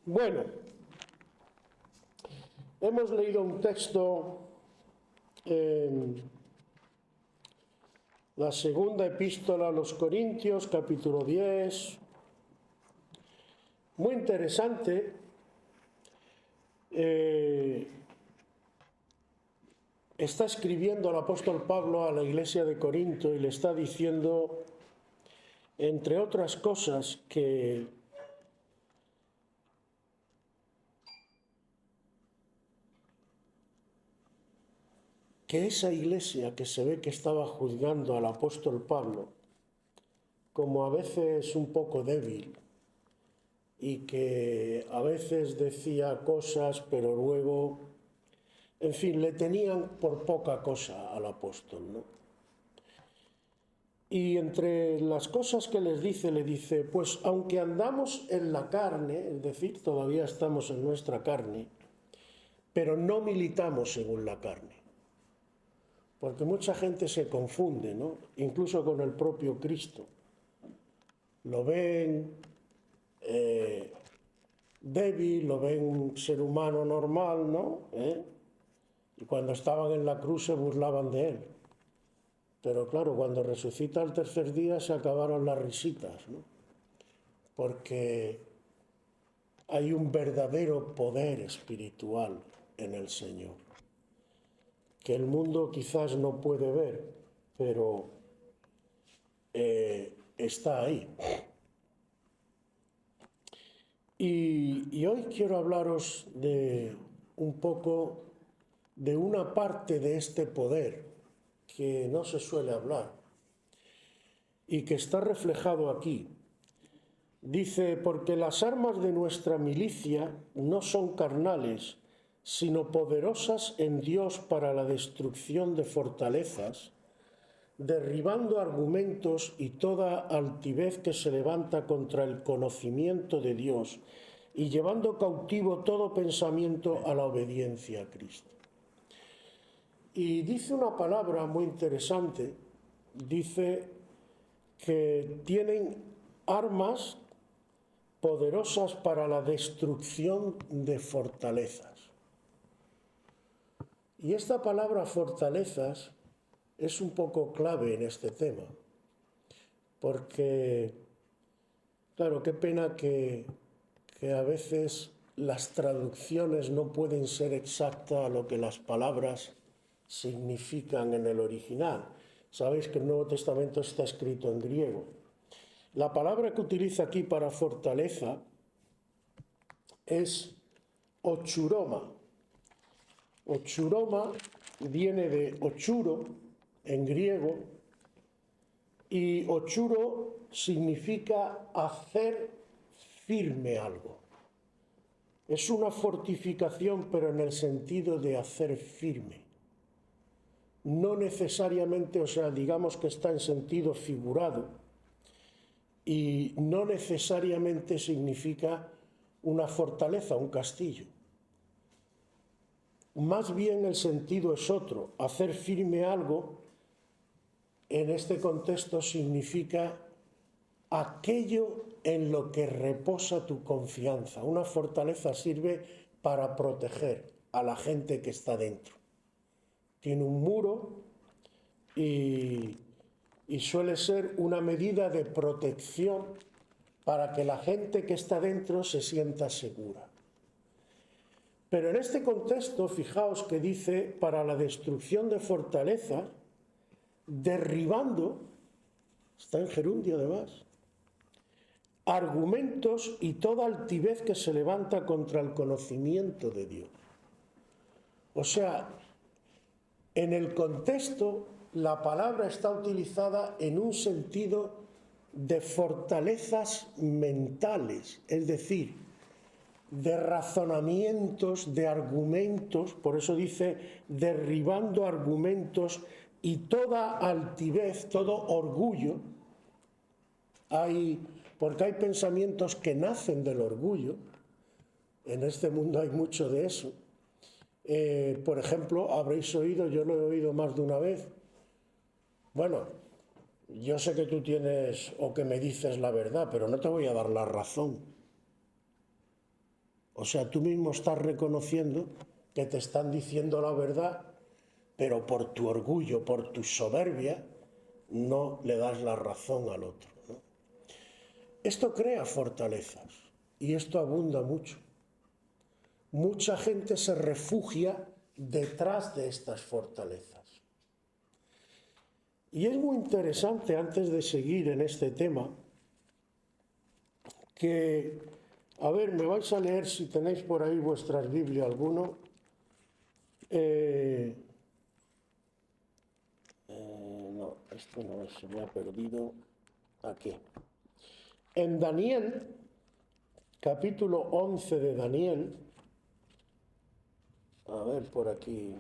Bueno, hemos leído un texto en la segunda epístola a los Corintios, capítulo 10, muy interesante. Está escribiendo el apóstol Pablo a la iglesia de Corinto y le está diciendo, entre otras cosas, que esa iglesia que se ve que estaba juzgando al apóstol Pablo como a veces un poco débil y que a veces decía cosas pero luego, en fin, le tenían por poca cosa al apóstol, ¿no? Y entre las cosas que les dice, le dice, pues aunque andamos en la carne, es decir, todavía estamos en nuestra carne, pero no militamos según la carne. Porque mucha gente se confunde, ¿no? Incluso con el propio Cristo. Lo ven débil, lo ven un ser humano normal, ¿no? Y cuando estaban en la cruz se burlaban de él. Pero claro, cuando resucita el tercer día se acabaron las risitas, ¿no? Porque hay un verdadero poder espiritual en el Señor, que el mundo quizás no puede ver, pero está ahí. Y hoy quiero hablaros de un poco de una parte de este poder que no se suele hablar y que está reflejado aquí. Dice, porque las armas de nuestra milicia no son carnales, sino poderosas en Dios para la destrucción de fortalezas, derribando argumentos y toda altivez que se levanta contra el conocimiento de Dios y llevando cautivo todo pensamiento a la obediencia a Cristo. Y dice una palabra muy interesante, dice que tienen armas poderosas para la destrucción de fortalezas. Y esta palabra fortalezas es un poco clave en este tema, porque, claro, qué pena que a veces las traducciones no pueden ser exactas a lo que las palabras significan en el original. Sabéis que el Nuevo Testamento está escrito en griego. La palabra que utiliza aquí para fortaleza es ochuroma. Ochuroma viene de ochuro en griego y ochuro significa hacer firme algo. Es una fortificación, pero en el sentido de hacer firme. No necesariamente, o sea, digamos que está en sentido figurado y no necesariamente significa una fortaleza, un castillo. Más bien el sentido es otro. Hacer firme algo en este contexto significa aquello en lo que reposa tu confianza. Una fortaleza sirve para proteger a la gente que está dentro. Tiene un muro y suele ser una medida de protección para que la gente que está dentro se sienta segura. Pero en este contexto, fijaos que dice para la destrucción de fortalezas, derribando, está en gerundio además, argumentos y toda altivez que se levanta contra el conocimiento de Dios. O sea, en el contexto, la palabra está utilizada en un sentido de fortalezas mentales, es decir, de razonamientos, de argumentos, por eso dice derribando argumentos y toda altivez, todo orgullo. Porque hay pensamientos que nacen del orgullo, en este mundo hay mucho de eso. Por ejemplo, habréis oído, yo lo he oído más de una vez, bueno, yo sé que tú tienes o que me dices la verdad, pero no te voy a dar la razón. O sea, tú mismo estás reconociendo que te están diciendo la verdad, pero por tu orgullo, por tu soberbia, no le das la razón al otro, ¿no? Esto crea fortalezas y esto abunda mucho. Mucha gente se refugia detrás de estas fortalezas. Y es muy interesante, antes de seguir en este tema, que, a ver, me vais a leer, si tenéis por ahí vuestras Biblias alguno, no, esto no es, se me ha perdido aquí. En Daniel, capítulo 11 de Daniel, a ver por aquí.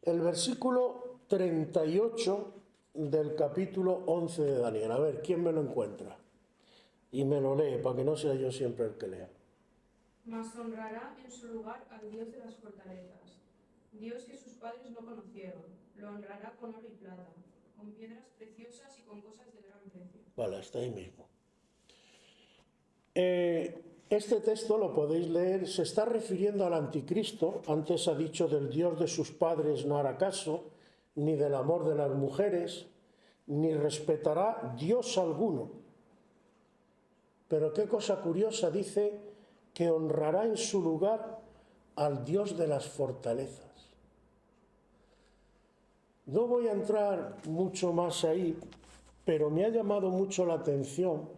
El versículo 38 del capítulo 11 de Daniel. A ver, ¿quién me lo encuentra? Y me lo lee, para que no sea yo siempre el que lea. Mas honrará en su lugar al Dios de las fortalezas, Dios que sus padres no conocieron. Lo honrará con oro y plata, con piedras preciosas y con cosas de gran precio. Vale, hasta ahí mismo. Este texto lo podéis leer, se está refiriendo al anticristo. Antes ha dicho del Dios de sus padres no hará caso, ni del amor de las mujeres, ni respetará Dios alguno. Pero qué cosa curiosa, dice que honrará en su lugar al Dios de las fortalezas. No voy a entrar mucho más ahí, pero me ha llamado mucho la atención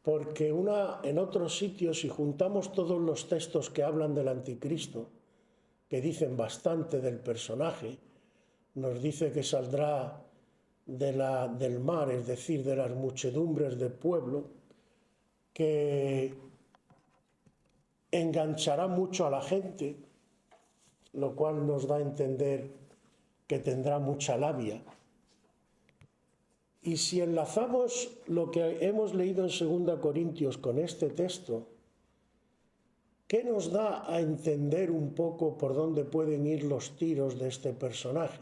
porque en otros sitios, si juntamos todos los textos que hablan del anticristo, que dicen bastante del personaje, nos dice que saldrá del mar, es decir, de las muchedumbres del pueblo, que enganchará mucho a la gente, lo cual nos da a entender que tendrá mucha labia. Y si enlazamos lo que hemos leído en 2 Corintios con este texto, ¿qué nos da a entender un poco por dónde pueden ir los tiros de este personaje?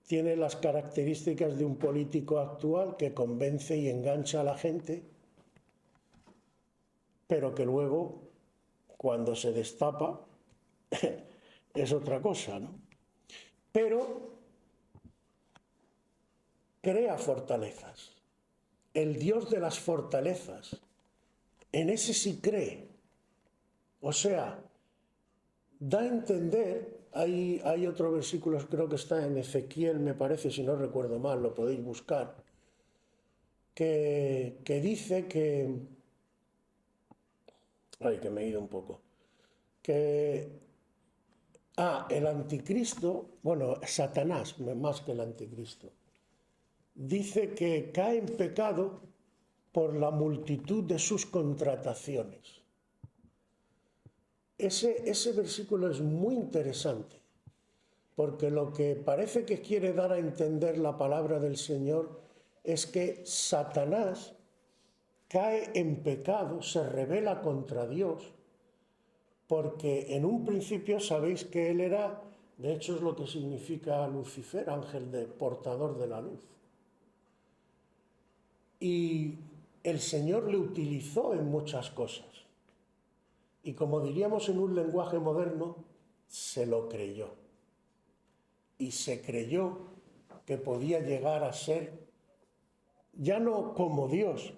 Tiene las características de un político actual que convence y engancha a la gente, pero que luego, cuando se destapa, es otra cosa, ¿no? Pero crea fortalezas. El Dios de las fortalezas, en ese sí cree. O sea, da a entender, hay otro versículo, creo que está en Ezequiel, me parece, si no recuerdo mal, lo podéis buscar, que dice que... Ay, que me he ido un poco. El anticristo, bueno, Satanás, más que el anticristo, dice que cae en pecado por la multitud de sus contrataciones. Ese versículo es muy interesante, porque lo que parece que quiere dar a entender la palabra del Señor es que Satanás cae en pecado, se rebela contra Dios, porque en un principio sabéis que él era, de hecho es lo que significa Lucifer, ángel portador de la luz. Y el Señor le utilizó en muchas cosas. Y como diríamos en un lenguaje moderno, se lo creyó. Y se creyó que podía llegar a ser, ya no como Dios,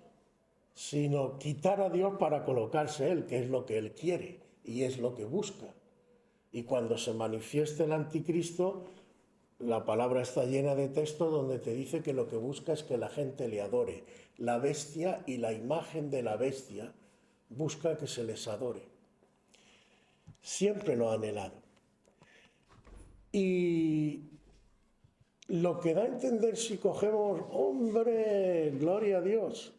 sino quitar a Dios para colocarse Él, que es lo que Él quiere y es lo que busca. Y cuando se manifieste el anticristo, la palabra está llena de texto donde te dice que lo que busca es que la gente le adore. La bestia y la imagen de la bestia busca que se les adore. Siempre lo ha anhelado. Y lo que da a entender si cogemos, ¡hombre, gloria a Dios!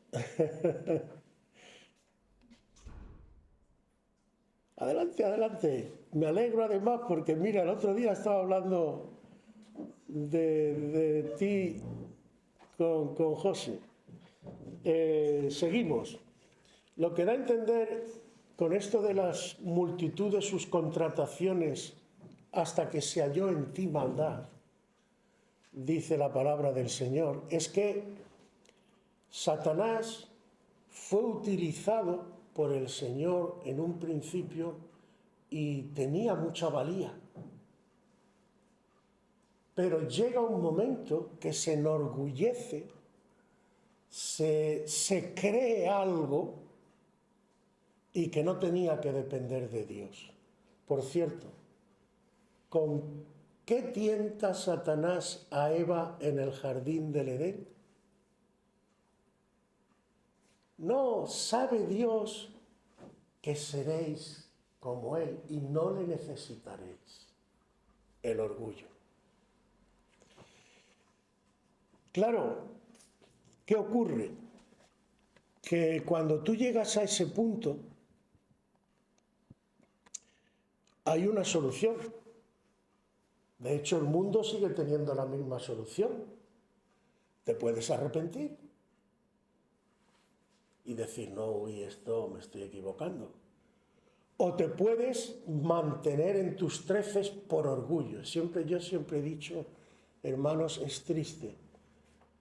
Adelante, adelante. Me alegro además porque, mira, el otro día estaba hablando de ti con José. Seguimos. Lo que da a entender con esto de las multitud de sus contrataciones hasta que se halló en ti maldad, dice la palabra del Señor, es que Satanás fue utilizado por el Señor en un principio y tenía mucha valía. Pero llega un momento que se enorgullece, se cree algo y que no tenía que depender de Dios. Por cierto, ¿con qué tienta Satanás a Eva en el jardín del Edén? No sabe Dios que seréis como Él y no le necesitaréis. El orgullo. Claro, ¿qué ocurre? Que cuando tú llegas a ese punto, hay una solución. De hecho, el mundo sigue teniendo la misma solución. Te puedes arrepentir y decir, no, uy, esto me estoy equivocando. O te puedes mantener en tus treces por orgullo. Yo siempre he dicho, hermanos, es triste,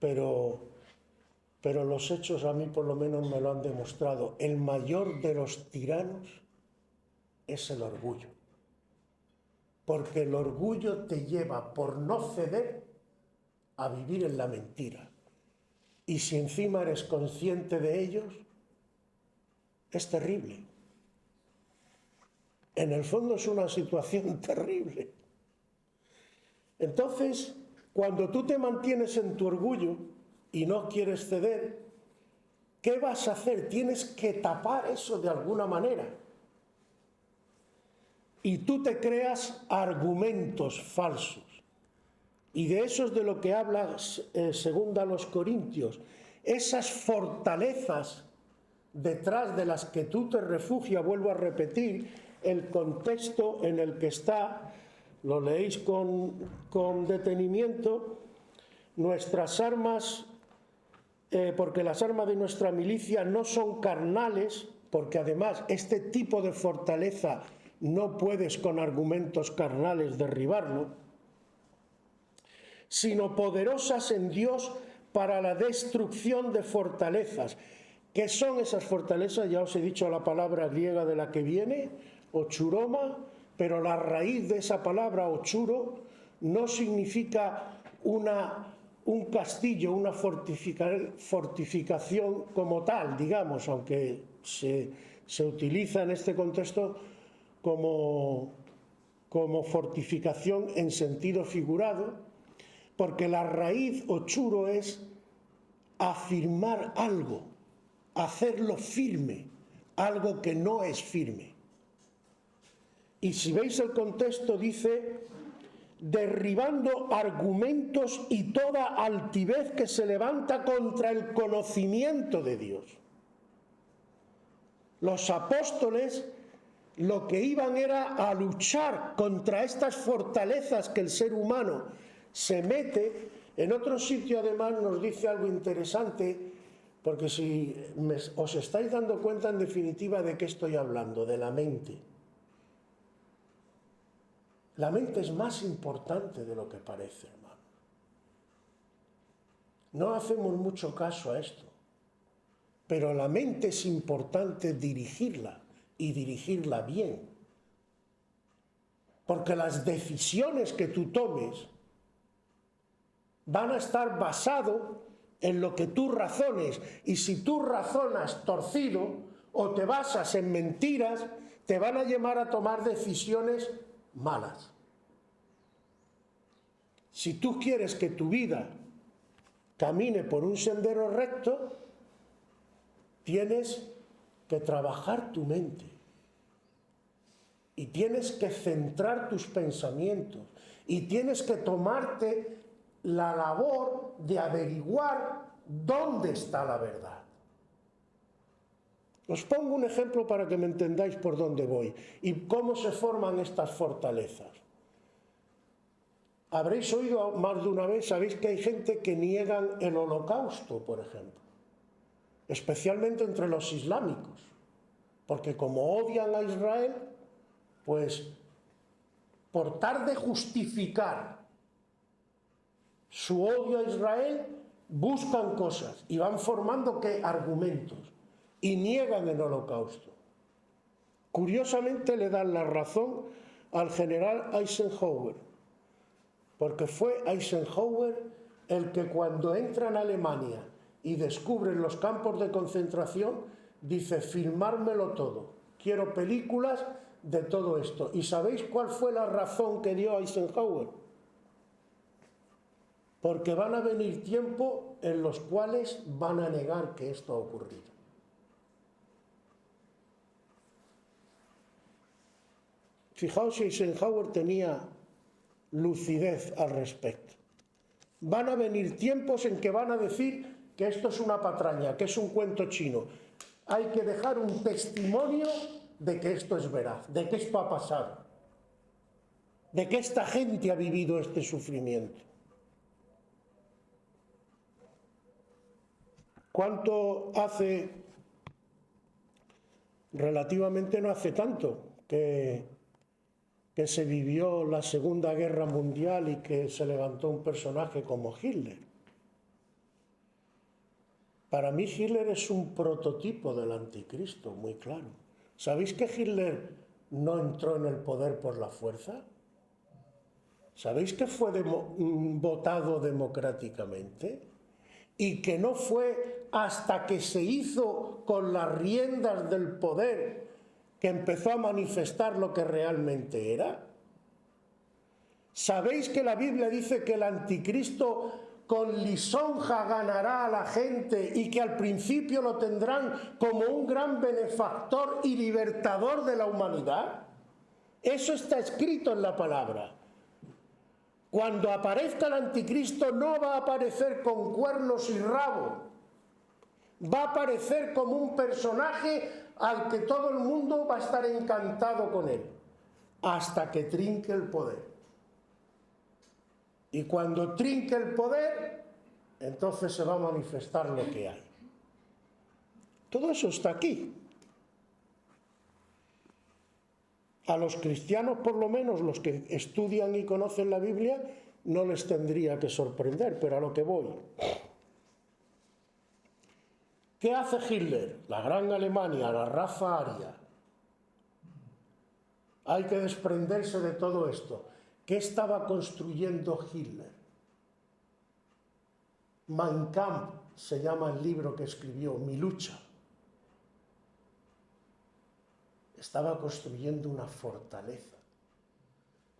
pero los hechos a mí por lo menos me lo han demostrado. El mayor de los tiranos es el orgullo. Porque el orgullo te lleva, por no ceder, a vivir en la mentira. Y si encima eres consciente de ellos, es terrible. En el fondo es una situación terrible. Entonces, cuando tú te mantienes en tu orgullo y no quieres ceder, ¿qué vas a hacer? Tienes que tapar eso de alguna manera. Y tú te creas argumentos falsos. Y de eso es de lo que habla segunda a los Corintios. Esas fortalezas detrás de las que tú te refugias, vuelvo a repetir, el contexto en el que está, lo leéis con detenimiento, nuestras armas, porque las armas de nuestra milicia no son carnales, porque además este tipo de fortaleza no puedes con argumentos carnales derribarlo, sino poderosas en Dios para la destrucción de fortalezas. ¿Qué son esas fortalezas? Ya os he dicho la palabra griega de la que viene, ochuroma, pero la raíz de esa palabra, ochuro, no significa un castillo, una fortificación como tal, digamos, aunque se utiliza en este contexto como fortificación en sentido figurado, porque la raíz ochuro es afirmar algo, hacerlo firme, algo que no es firme. Y si veis el contexto, dice, derribando argumentos y toda altivez que se levanta contra el conocimiento de Dios. Los apóstoles lo que iban era a luchar contra estas fortalezas que el ser humano se mete. En otro sitio además nos dice algo interesante, porque si os estáis dando cuenta en definitiva de qué estoy hablando, de la mente. La mente es más importante de lo que parece, hermano. No hacemos mucho caso a esto, pero la mente es importante dirigirla y dirigirla bien. Porque las decisiones que tú tomes van a estar basadas en lo que tú razones, y si tú razonas torcido o te basas en mentiras, te van a llevar a tomar decisiones malas. Si tú quieres que tu vida camine por un sendero recto, tienes que trabajar tu mente y tienes que centrar tus pensamientos y tienes que tomarte la labor de averiguar dónde está la verdad. Os pongo un ejemplo para que me entendáis por dónde voy y cómo se forman estas fortalezas. Habréis oído más de una vez, sabéis que hay gente que niegan el holocausto, por ejemplo, especialmente entre los islámicos, porque como odian a Israel, pues por tal de justificar su odio a Israel, buscan cosas y van formando ¿qué? Argumentos y niegan el holocausto. Curiosamente le dan la razón al general Eisenhower, porque fue Eisenhower el que cuando entra en Alemania y descubre los campos de concentración, dice: filmármelo todo, quiero películas de todo esto. ¿Y sabéis cuál fue la razón que dio Eisenhower? Porque van a venir tiempos en los cuales van a negar que esto ha ocurrido. Fijaos si Eisenhower tenía lucidez al respecto. Van a venir tiempos en que van a decir que esto es una patraña, que es un cuento chino. Hay que dejar un testimonio de que esto es veraz, de que esto ha pasado, de que esta gente ha vivido este sufrimiento. ¿Cuánto hace? Relativamente no hace tanto que se vivió la Segunda Guerra Mundial y que se levantó un personaje como Hitler. Para mí Hitler es un prototipo del anticristo, muy claro. ¿Sabéis que Hitler no entró en el poder por la fuerza? ¿Sabéis que fue votado democráticamente? Y que no fue hasta que se hizo con las riendas del poder que empezó a manifestar lo que realmente era. ¿Sabéis que la Biblia dice que el anticristo con lisonja ganará a la gente y que al principio lo tendrán como un gran benefactor y libertador de la humanidad? Eso está escrito en la palabra. Cuando aparezca el anticristo no va a aparecer con cuernos y rabo, va a aparecer como un personaje al que todo el mundo va a estar encantado con él, hasta que trinque el poder. Y cuando trinque el poder, entonces se va a manifestar lo que hay. Todo eso está aquí. A los cristianos, por lo menos, los que estudian y conocen la Biblia, no les tendría que sorprender, pero a lo que voy. ¿Qué hace Hitler? La gran Alemania, la raza aria. Hay que desprenderse de todo esto. ¿Qué estaba construyendo Hitler? Mein Kampf se llama el libro que escribió, Mi lucha. Estaba construyendo una fortaleza.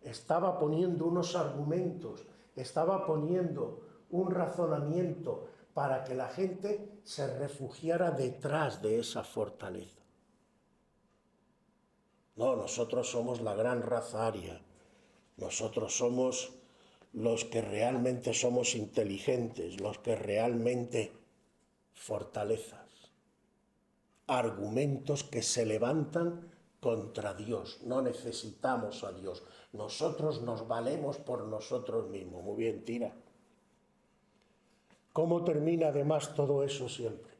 Estaba poniendo unos argumentos, estaba poniendo un razonamiento para que la gente se refugiara detrás de esa fortaleza. No, nosotros somos la gran raza aria. Nosotros somos los que realmente somos inteligentes, los que realmente fortalezas. Argumentos que se levantan contra Dios. No necesitamos a Dios. Nosotros nos valemos por nosotros mismos. Muy bien, tira. ¿Cómo termina además todo eso siempre?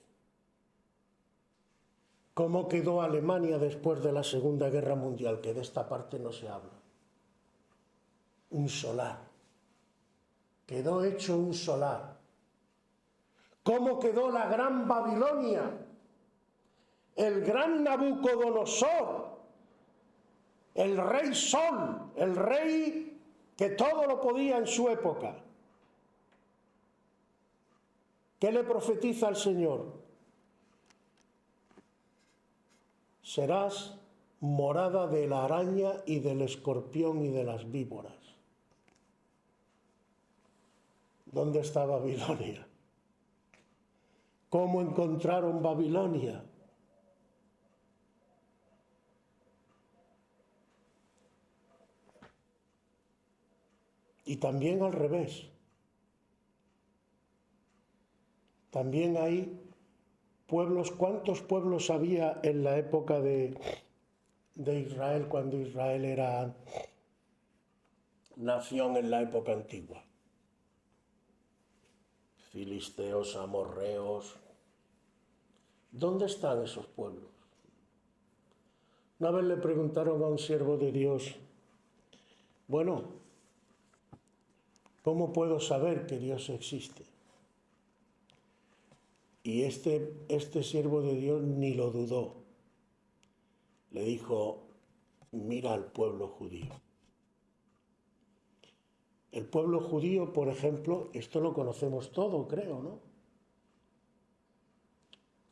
¿Cómo quedó Alemania después de la Segunda Guerra Mundial? Que de esta parte no se habla. Un solar. Quedó hecho un solar. ¿Cómo quedó la gran Babilonia? El gran Nabucodonosor, el rey Sol, el rey que todo lo podía en su época. ¿Qué le profetiza al Señor? Serás morada de la araña y del escorpión y de las víboras. ¿Dónde está Babilonia? ¿Cómo encontraron Babilonia? Y también al revés. También hay pueblos. ¿Cuántos pueblos había en la época de Israel, cuando Israel era nación en la época antigua? Filisteos, amorreos. ¿Dónde están esos pueblos? Una vez le preguntaron a un siervo de Dios Bueno, ¿cómo puedo saber que Dios existe? Y este siervo de Dios ni lo dudó. Le dijo, mira al pueblo judío. El pueblo judío, por ejemplo, esto lo conocemos todo, creo, ¿no?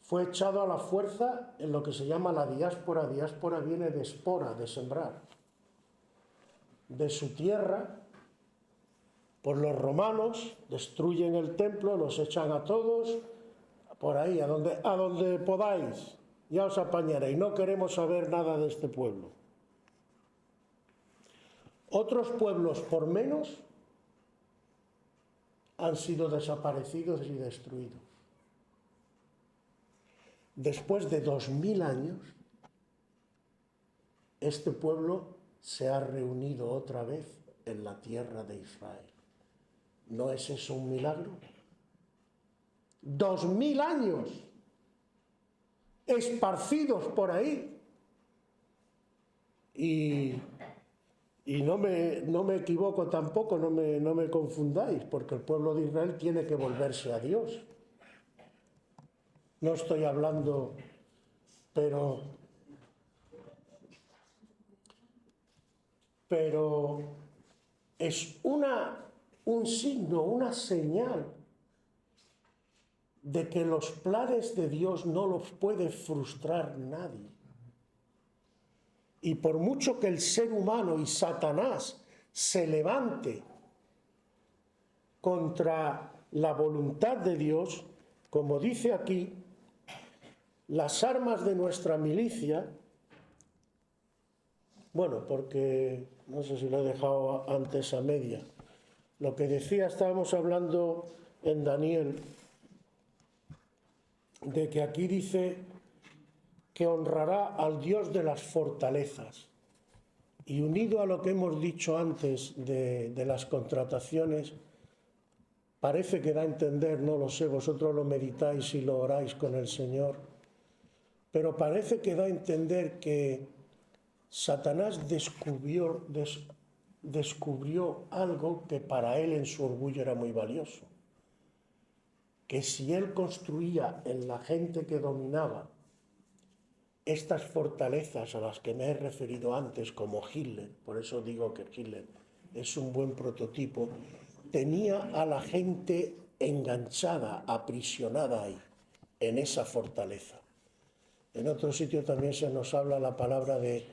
Fue echado a la fuerza en lo que se llama la diáspora. Diáspora viene de espora, de sembrar. De su tierra, por los romanos, destruyen el templo, los echan a todos, por ahí, a donde podáis, ya os apañaréis, no queremos saber nada de este pueblo. Otros pueblos, por menos, han sido desaparecidos y destruidos. Después de 2000 años, este pueblo se ha reunido otra vez en la tierra de Israel. ¿No es eso un milagro? 2000 años esparcidos por ahí. Y no me equivoco tampoco, no me confundáis, porque el pueblo de Israel tiene que volverse a Dios. No estoy hablando, pero es un signo, una señal de que los planes de Dios no los puede frustrar nadie. Y por mucho que el ser humano y Satanás se levante contra la voluntad de Dios, como dice aquí, las armas de nuestra milicia, bueno, porque no sé si lo he dejado antes a media, lo que decía, estábamos hablando en Daniel, de que aquí dice que honrará al Dios de las fortalezas. Y unido a lo que hemos dicho antes de las contrataciones, parece que da a entender, no lo sé, vosotros lo meditáis y lo oráis con el Señor, pero parece que da a entender que Satanás descubrió algo que para él en su orgullo era muy valioso. Que si él construía en la gente que dominaba estas fortalezas a las que me he referido antes, como Hitler, por eso digo que Hitler es un buen prototipo, tenía a la gente enganchada, aprisionada ahí, en esa fortaleza. En otro sitio también se nos habla la palabra de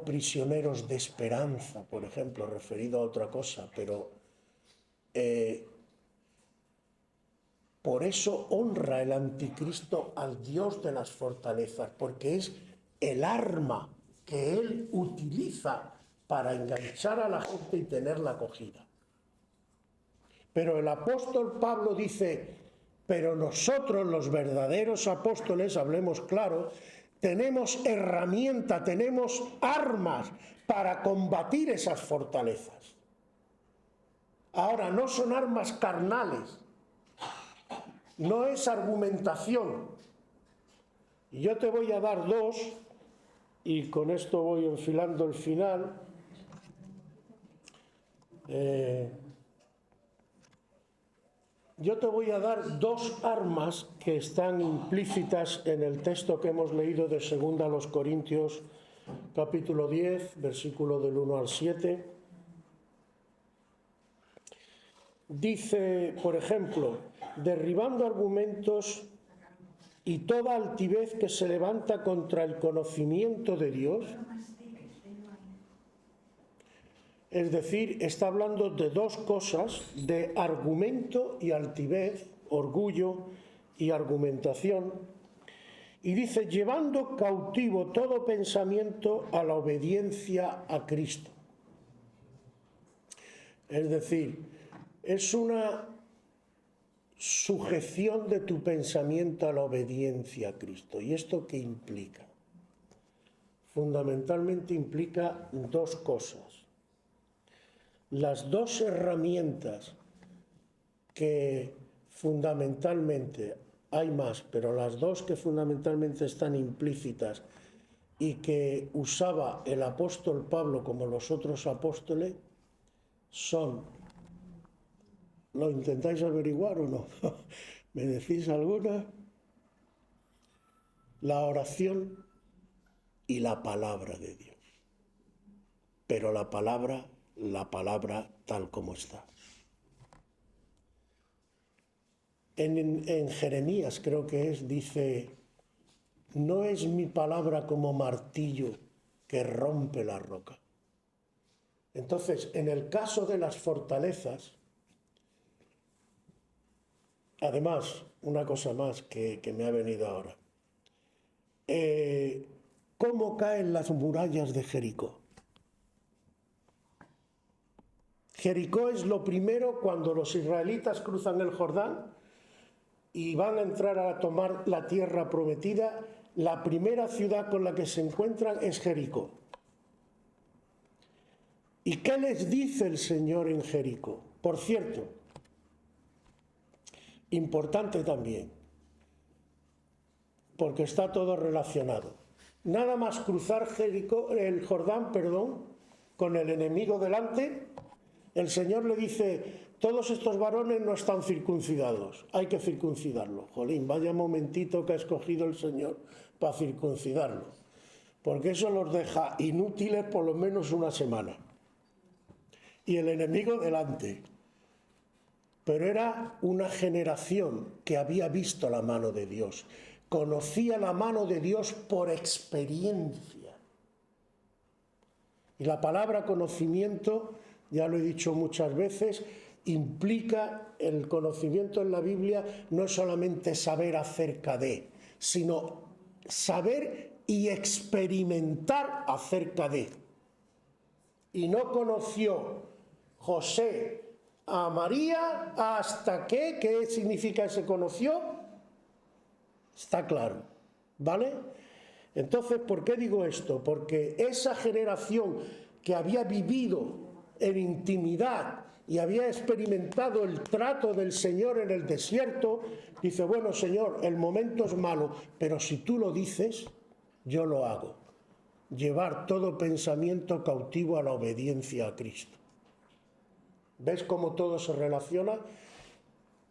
prisioneros de esperanza, por ejemplo, referido a otra cosa, pero por eso honra el anticristo al Dios de las fortalezas, porque es el arma que él utiliza para enganchar a la gente y tenerla acogida. Pero el apóstol Pablo dice, pero nosotros los verdaderos apóstoles, hablemos claro, tenemos herramienta, tenemos armas para combatir esas fortalezas. Ahora, no son armas carnales, no es argumentación. Y yo te voy a dar dos, y con esto voy enfilando el final. Yo te voy a dar dos armas que están implícitas en el texto que hemos leído de 2 Corintios, capítulo 10, versículo del 1 al 7. Dice, por ejemplo, derribando argumentos y toda altivez que se levanta contra el conocimiento de Dios. Es decir, está hablando de dos cosas, de argumento y altivez, orgullo y argumentación. Y dice, llevando cautivo todo pensamiento a la obediencia a Cristo. Es decir, es una sujeción de tu pensamiento a la obediencia a Cristo. ¿Y esto qué implica? Fundamentalmente implica dos cosas. Las dos herramientas que fundamentalmente, hay más, pero las dos que fundamentalmente están implícitas y que usaba el apóstol Pablo como los otros apóstoles, son, ¿lo intentáis averiguar o no? ¿Me decís alguna? La oración y la palabra de Dios. Pero la palabra tal como está. En Jeremías creo que dice, no es mi palabra como martillo que rompe la roca. Entonces, en el caso de las fortalezas, además, una cosa más que me ha venido ahora. ¿Cómo caen las murallas de Jericó? Jericó es lo primero cuando los israelitas cruzan el Jordán y van a entrar a tomar la tierra prometida. La primera ciudad con la que se encuentran es Jericó. ¿Y qué les dice el Señor en Jericó? Por cierto, importante también, porque está todo relacionado. Nada más cruzar el Jordán, con el enemigo delante, el Señor le dice, todos estos varones no están circuncidados, hay que circuncidarlo. Jolín, vaya momentito que ha escogido el Señor para circuncidarlo, porque eso los deja inútiles por lo menos una semana. Y el enemigo delante. Pero era una generación que había visto la mano de Dios, conocía la mano de Dios por experiencia. Y la palabra conocimiento, ya lo he dicho muchas veces, implica el conocimiento en la Biblia no es solamente saber acerca de, sino saber y experimentar acerca de. Y no conoció José a María hasta que, ¿qué significa ese conoció? Está claro, ¿vale? Entonces, ¿por qué digo esto? Porque esa generación que había vivido en intimidad y había experimentado el trato del Señor en el desierto, dice, bueno, Señor, el momento es malo, pero si tú lo dices, yo lo hago. Llevar todo pensamiento cautivo a la obediencia a Cristo. ¿Ves cómo todo se relaciona?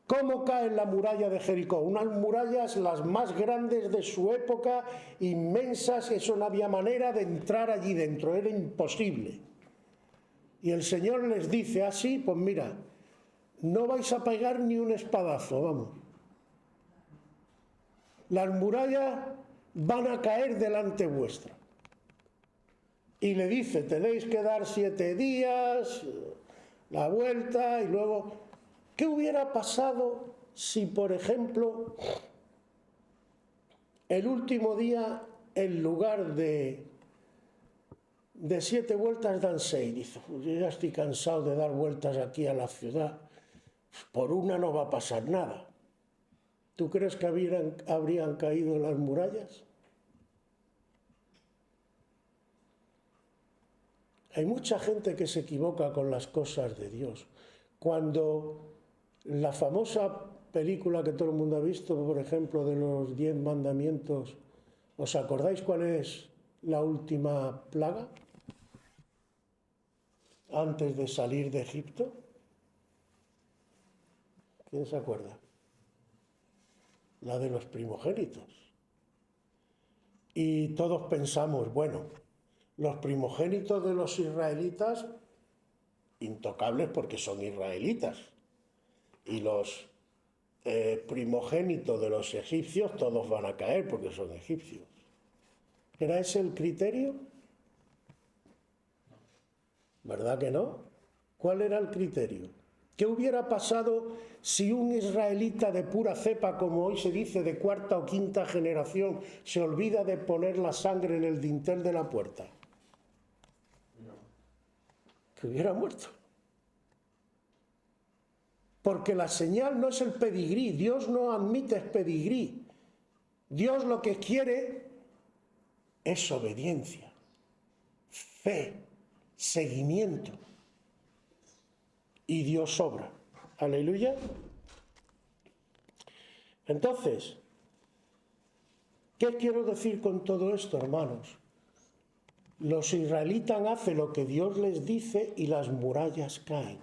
¿Cómo cae la muralla de Jericó? Unas murallas las más grandes de su época, inmensas, eso no había manera de entrar allí dentro, era imposible. Y el Señor les dice así, pues mira, no vais a pegar ni un espadazo, vamos. Las murallas van a caer delante vuestra. Y le dice, tenéis que dar 7 días, la vuelta, y luego, ¿qué hubiera pasado si, por ejemplo, el último día, en lugar de 7 vueltas, dan 6? Dice, yo ya estoy cansado de dar vueltas aquí a la ciudad, por una no va a pasar nada. ¿Tú crees que habrían caído las murallas? Hay mucha gente que se equivoca con las cosas de Dios. Cuando la famosa película que todo el mundo ha visto, por ejemplo, de los 10 mandamientos, ¿os acordáis cuál es la última plaga? Antes de salir de Egipto. ¿Quién se acuerda? La de los primogénitos. Y todos pensamos, bueno, los primogénitos de los israelitas, intocables porque son israelitas. Y los primogénitos de los egipcios, todos van a caer porque son egipcios. ¿Era ese el criterio? ¿Verdad que no? ¿Cuál era el criterio? ¿Qué hubiera pasado si un israelita de pura cepa, como hoy se dice, de 4ª o 5ª generación, se olvida de poner la sangre en el dintel de la puerta? Que hubiera muerto. Porque la señal no es el pedigrí, Dios no admite el pedigrí. Dios lo que quiere es obediencia, fe, seguimiento. Y Dios obra. Aleluya. Entonces, ¿qué quiero decir con todo esto, hermanos? Los israelitas hacen lo que Dios les dice y las murallas caen.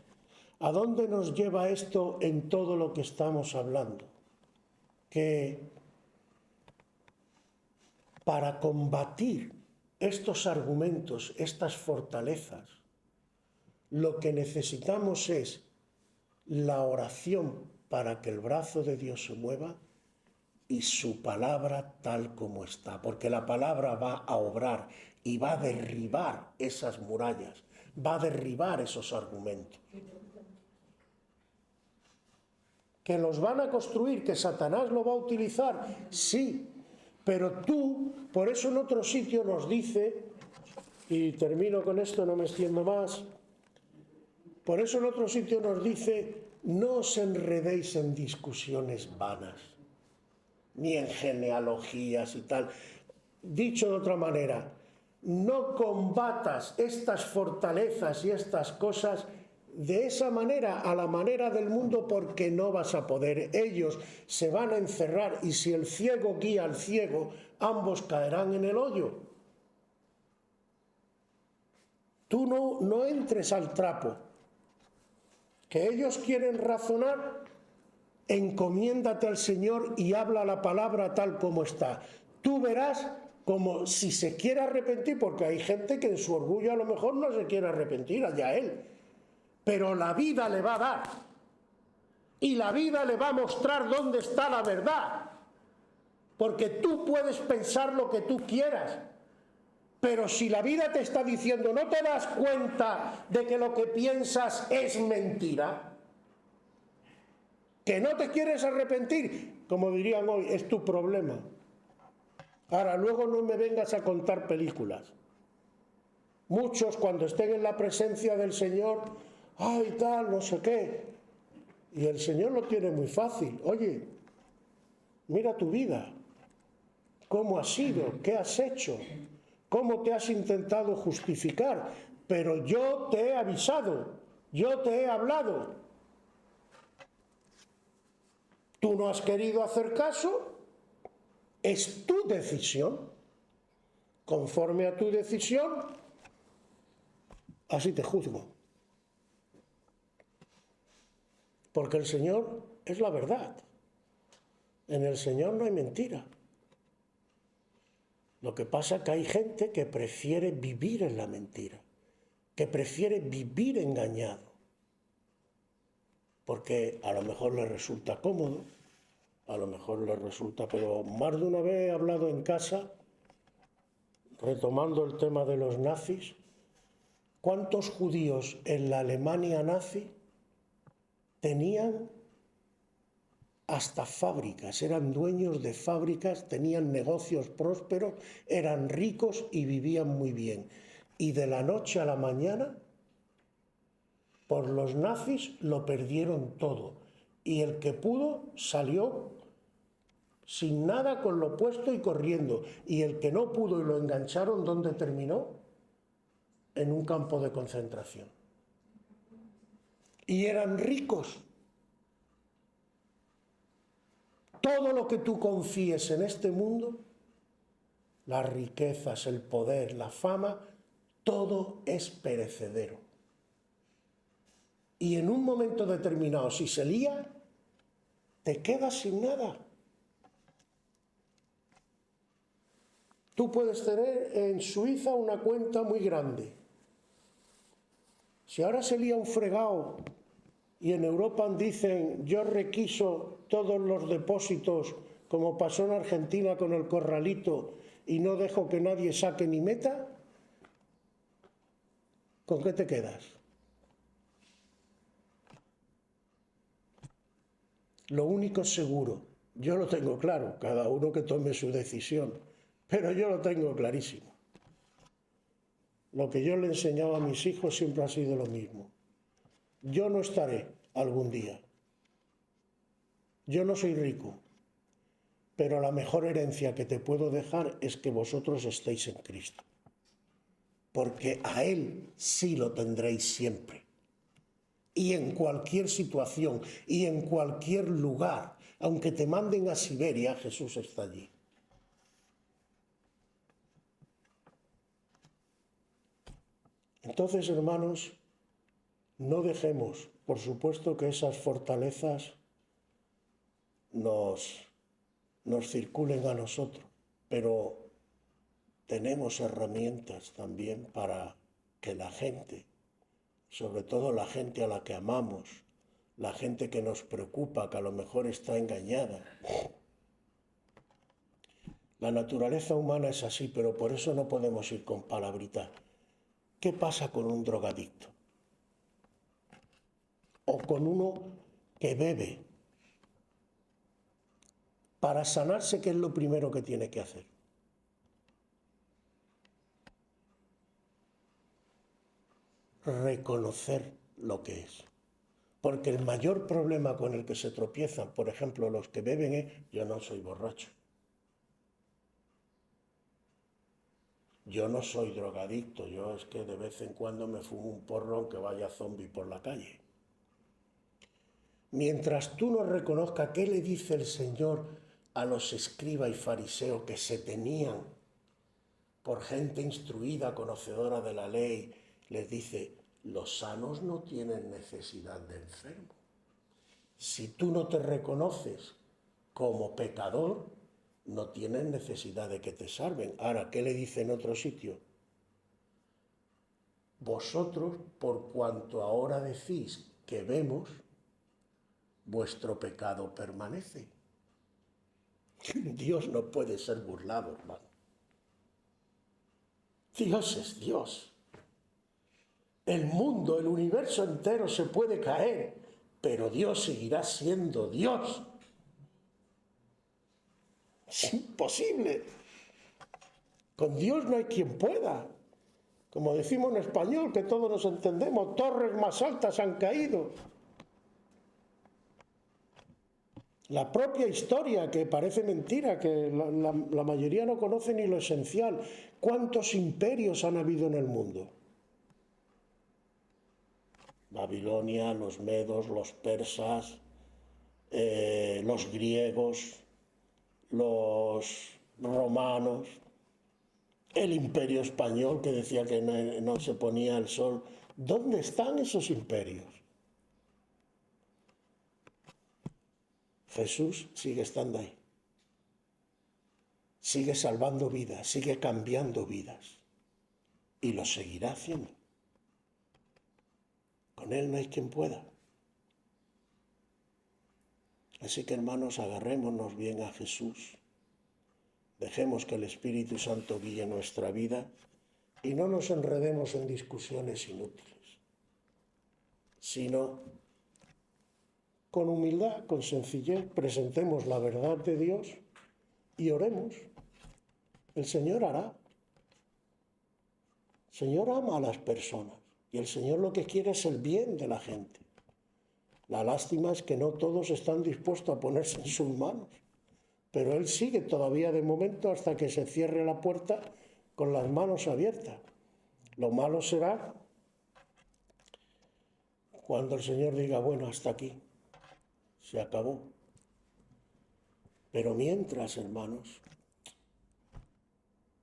¿A dónde nos lleva esto en todo lo que estamos hablando? Que para combatir estos argumentos, estas fortalezas, lo que necesitamos es la oración para que el brazo de Dios se mueva y su palabra tal como está, porque la palabra va a obrar y va a derribar esas murallas, va a derribar esos argumentos. ¿Que los van a construir, que Satanás lo va a utilizar? Sí, pero tú, por eso en otro sitio nos dice, y termino con esto, no me extiendo más, por eso en otro sitio nos dice, no os enredéis en discusiones vanas, ni en genealogías y tal. Dicho de otra manera, no combatas estas fortalezas y estas cosas de esa manera, a la manera del mundo, porque no vas a poder. Ellos se van a encerrar y si el ciego guía al ciego, ambos caerán en el hoyo. Tú no entres al trapo. Que ellos quieren razonar, encomiéndate al Señor y habla la palabra tal como está. Tú verás como si se quiere arrepentir, porque hay gente que en su orgullo a lo mejor no se quiere arrepentir, allá él. Pero la vida le va a dar. Y la vida le va a mostrar dónde está la verdad. Porque tú puedes pensar lo que tú quieras. Pero si la vida te está diciendo, no te das cuenta de que lo que piensas es mentira, que no te quieres arrepentir, como dirían hoy, es tu problema. Ahora, luego no me vengas a contar películas. Muchos cuando estén en la presencia del Señor, ay tal, no sé qué, y el Señor lo tiene muy fácil. Oye, mira tu vida, cómo has sido, qué has hecho, cómo te has intentado justificar, pero yo te he avisado, yo te he hablado. Tú no has querido hacer caso, es tu decisión. Conforme a tu decisión, así te juzgo. Porque el Señor es la verdad. En el Señor no hay mentira. Lo que pasa es que hay gente que prefiere vivir en la mentira, que prefiere vivir engañado, porque a lo mejor le resulta cómodo, a lo mejor le resulta, pero más de una vez he hablado en casa, retomando el tema de los nazis, ¿cuántos judíos en la Alemania nazi tenían hasta fábricas, eran dueños de fábricas, tenían negocios prósperos, eran ricos y vivían muy bien? Y de la noche a la mañana, por los nazis lo perdieron todo. Y el que pudo salió sin nada, con lo puesto y corriendo. Y el que no pudo y lo engancharon, ¿dónde terminó? En un campo de concentración. Y eran ricos. Todo lo que tú confíes en este mundo, las riquezas, el poder, la fama, todo es perecedero. Y en un momento determinado, si se lía, te quedas sin nada. Tú puedes tener en Suiza una cuenta muy grande. Si ahora se lía un fregado y en Europa dicen, yo requiso todos los depósitos, como pasó en Argentina con el corralito, y no dejo que nadie saque ni meta, ¿con qué te quedas? Lo único seguro, yo lo tengo claro, cada uno que tome su decisión, pero yo lo tengo clarísimo. Lo que yo le he enseñado a mis hijos siempre ha sido lo mismo. Yo no estaré algún día. Yo no soy rico, pero la mejor herencia que te puedo dejar es que vosotros estéis en Cristo. Porque a Él sí lo tendréis siempre. Y en cualquier situación, y en cualquier lugar, aunque te manden a Siberia, Jesús está allí. Entonces, hermanos, no dejemos, por supuesto, que esas fortalezas nos circulen a nosotros, pero tenemos herramientas también para que la gente, sobre todo la gente a la que amamos, la gente que nos preocupa, que a lo mejor está engañada. La naturaleza humana es así, pero por eso no podemos ir con palabritas. ¿Qué pasa con un drogadicto? O con uno que bebe. Para sanarse, ¿qué es lo primero que tiene que hacer? Reconocer lo que es. Porque el mayor problema con el que se tropiezan, por ejemplo, los que beben es: yo no soy borracho. Yo no soy drogadicto, yo es que de vez en cuando me fumo un porro aunque vaya zombie por la calle. Mientras tú no reconozcas qué le dice el Señor a los escribas y fariseos que se tenían por gente instruida, conocedora de la ley, les dice: los sanos no tienen necesidad de enfermos. Si tú no te reconoces como pecador, no tienes necesidad de que te salven. Ahora, ¿qué le dice en otro sitio? Vosotros, por cuanto ahora decís que vemos, vuestro pecado permanece. Dios no puede ser burlado, hermano. Dios es Dios. El mundo, el universo entero se puede caer, pero Dios seguirá siendo Dios. Es imposible. Con Dios no hay quien pueda. Como decimos en español, que todos nos entendemos, torres más altas han caído. La propia historia, que parece mentira, que la mayoría no conoce ni lo esencial. ¿Cuántos imperios han habido en el mundo? Babilonia, los medos, los persas, los griegos, los romanos, el imperio español, que decía que no se ponía el sol. ¿Dónde están esos imperios? Jesús sigue estando ahí. Sigue salvando vidas, sigue cambiando vidas. Y lo seguirá haciendo. Con Él no hay quien pueda. Así que, hermanos, agarrémonos bien a Jesús. Dejemos que el Espíritu Santo guíe nuestra vida y no nos enredemos en discusiones inútiles, sino con humildad, con sencillez, presentemos la verdad de Dios y oremos. El Señor hará. El Señor ama a las personas y el Señor lo que quiere es el bien de la gente. La lástima es que no todos están dispuestos a ponerse en sus manos, pero Él sigue todavía de momento hasta que se cierre la puerta con las manos abiertas. Lo malo será cuando el Señor diga: bueno, hasta aquí, se acabó. Pero mientras, hermanos,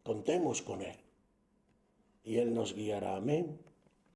contemos con Él y Él nos guiará. Amén.